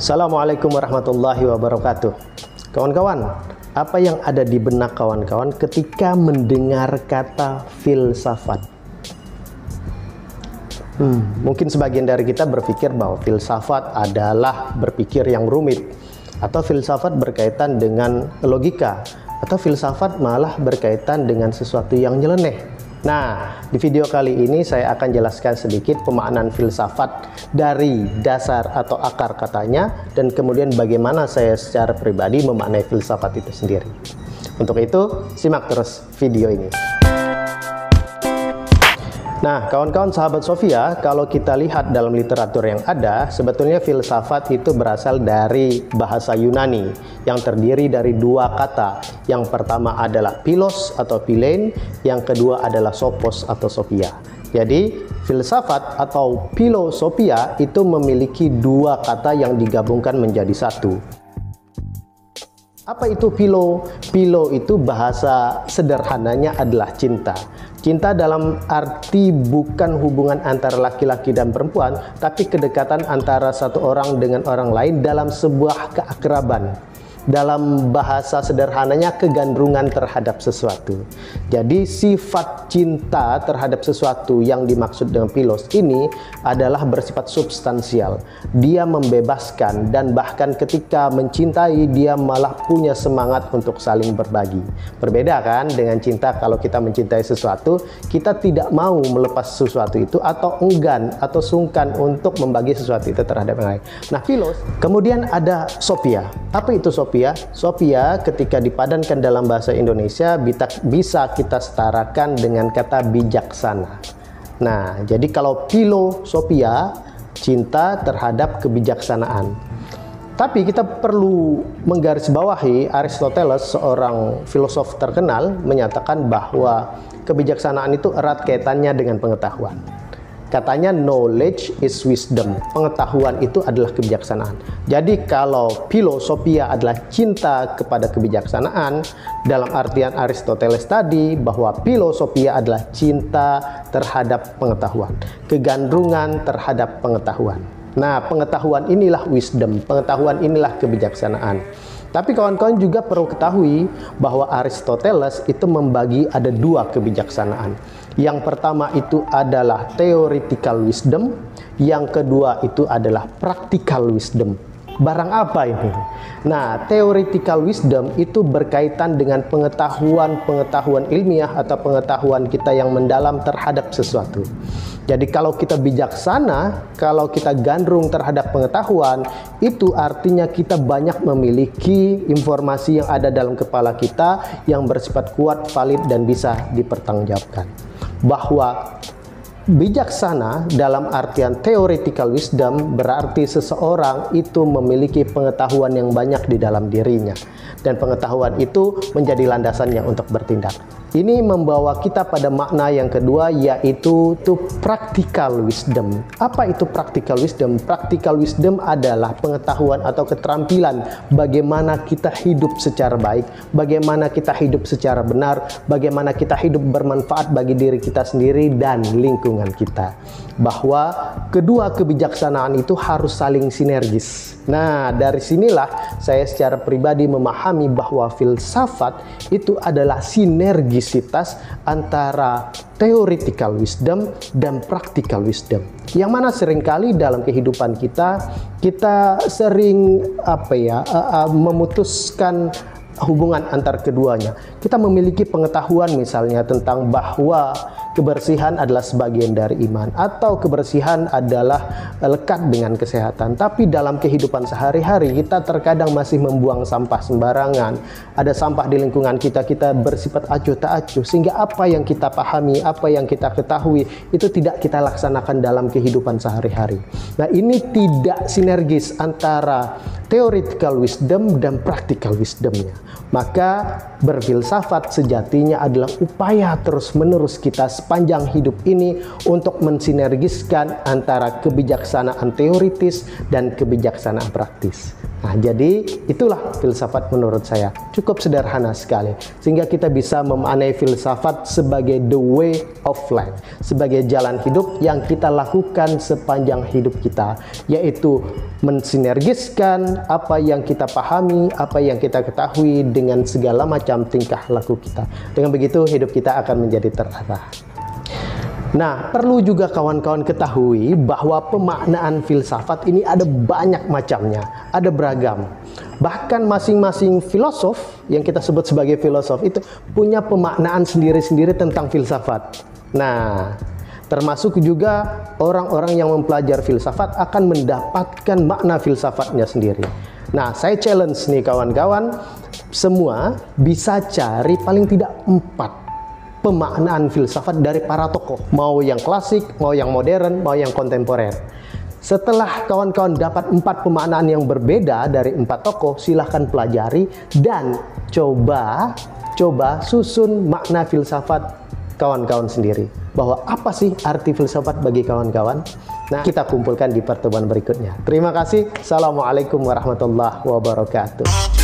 Assalamualaikum warahmatullahi wabarakatuh. Kawan-kawan, apa yang ada di benak kawan-kawan ketika mendengar kata filsafat? Mungkin sebagian dari kita berpikir bahwa filsafat adalah berpikir yang rumit, atau filsafat berkaitan dengan logika, atau filsafat malah berkaitan dengan sesuatu yang nyeleneh. Nah, di video kali ini saya akan jelaskan sedikit pemaknaan filsafat dari dasar atau akar katanya, dan kemudian bagaimana saya secara pribadi memaknai filsafat itu sendiri. Untuk itu, simak terus video ini. Nah, kawan-kawan sahabat Sofia, kalau kita lihat dalam literatur yang ada, sebetulnya filsafat itu berasal dari bahasa Yunani yang terdiri dari dua kata. Yang pertama adalah philos atau philein, yang kedua adalah sophos atau sophia. Jadi, filsafat atau philosophia itu memiliki dua kata yang digabungkan menjadi satu. Apa itu philo? Philo itu bahasa sederhananya adalah cinta. Cinta dalam arti bukan hubungan antara laki-laki dan perempuan, tapi kedekatan antara satu orang dengan orang lain dalam sebuah keakraban. Dalam bahasa sederhananya, kegandrungan terhadap sesuatu. Jadi sifat cinta terhadap sesuatu yang dimaksud dengan philos ini adalah bersifat substansial. Dia membebaskan, dan bahkan ketika mencintai dia malah punya semangat untuk saling berbagi. Berbeda kan dengan cinta, kalau kita mencintai sesuatu, kita tidak mau melepas sesuatu itu, atau enggan atau sungkan untuk membagi sesuatu itu terhadap yang lain. Nah, philos. Kemudian ada sophia. Apa itu sophia? Sophia ketika dipadankan dalam bahasa Indonesia bisa kita setarakan dengan kata bijaksana. Nah, jadi kalau philosophia, cinta terhadap kebijaksanaan. Tapi kita perlu menggarisbawahi Aristoteles, seorang filosof terkenal, menyatakan bahwa kebijaksanaan itu erat kaitannya dengan pengetahuan. Katanya knowledge is wisdom. Pengetahuan itu adalah kebijaksanaan. Jadi kalau philosophia adalah cinta kepada kebijaksanaan, dalam artian Aristoteles tadi, bahwa philosophia adalah cinta terhadap pengetahuan, kegandrungan terhadap pengetahuan. Nah, pengetahuan inilah wisdom, pengetahuan inilah kebijaksanaan. Tapi kawan-kawan juga perlu ketahui bahwa Aristoteles itu membagi ada dua kebijaksanaan. Yang pertama itu adalah theoretical wisdom, yang kedua itu adalah practical wisdom. Barang apa ini? Nah, theoretical wisdom itu berkaitan dengan pengetahuan ilmiah atau pengetahuan kita yang mendalam terhadap sesuatu. Jadi kalau kita bijaksana, kalau kita gandrung terhadap pengetahuan, itu artinya kita banyak memiliki informasi yang ada dalam kepala kita yang bersifat kuat, valid, dan bisa dipertanggungjawabkan. Bahwa bijaksana dalam artian theoretical wisdom berarti seseorang itu memiliki pengetahuan yang banyak di dalam dirinya, dan pengetahuan itu menjadi landasannya untuk bertindak. Ini membawa kita pada makna yang kedua, yaitu practical wisdom. Apa itu practical wisdom? Practical wisdom adalah pengetahuan atau keterampilan bagaimana kita hidup secara baik, bagaimana kita hidup secara benar, bagaimana kita hidup bermanfaat bagi diri kita sendiri dan lingkungan kita. Bahwa kedua kebijaksanaan itu harus saling sinergis. Nah, dari sinilah saya secara pribadi memahami bahwa filsafat itu adalah sinergisitas antara theoretical wisdom dan practical wisdom. Yang mana seringkali dalam kehidupan kita sering memutuskan hubungan antar keduanya. Kita memiliki pengetahuan misalnya tentang bahwa kebersihan adalah sebagian dari iman, atau kebersihan adalah lekat dengan kesehatan. Tapi dalam kehidupan sehari-hari kita terkadang masih membuang sampah sembarangan. Ada sampah di lingkungan kita bersifat acuh tak acuh, sehingga apa yang kita pahami, apa yang kita ketahui itu tidak kita laksanakan dalam kehidupan sehari-hari. Nah, ini tidak sinergis antara theoretical wisdom dan practical wisdomnya. Maka berfilsafat sejatinya adalah upaya terus-menerus kita sepanjang hidup ini untuk mensinergiskan antara kebijaksanaan teoritis dan kebijaksanaan praktis. Nah, jadi itulah filsafat menurut saya. Cukup sederhana sekali. Sehingga kita bisa memaknai filsafat sebagai the way of life. Sebagai jalan hidup yang kita lakukan sepanjang hidup kita. Yaitu mensinergiskan apa yang kita pahami, apa yang kita ketahui dengan segala macam tingkah laku kita. Dengan begitu hidup kita akan menjadi terarah. Nah, perlu juga kawan-kawan ketahui bahwa pemaknaan filsafat ini ada banyak macamnya, ada beragam. Bahkan masing-masing filosof yang kita sebut sebagai filosof itu punya pemaknaan sendiri-sendiri tentang filsafat. Nah, termasuk juga orang-orang yang mempelajari filsafat akan mendapatkan makna filsafatnya sendiri. Nah, saya challenge nih kawan-kawan, semua bisa cari paling tidak 4 pemaknaan filsafat dari para tokoh, mau yang klasik, mau yang modern, mau yang kontemporer. Setelah kawan-kawan dapat 4 pemaknaan yang berbeda dari 4 tokoh, silahkan pelajari dan coba susun makna filsafat kawan-kawan sendiri. Bahwa apa sih arti filsafat bagi kawan-kawan? Nah, kita kumpulkan di pertemuan berikutnya. Terima kasih. Assalamualaikum warahmatullahi wabarakatuh.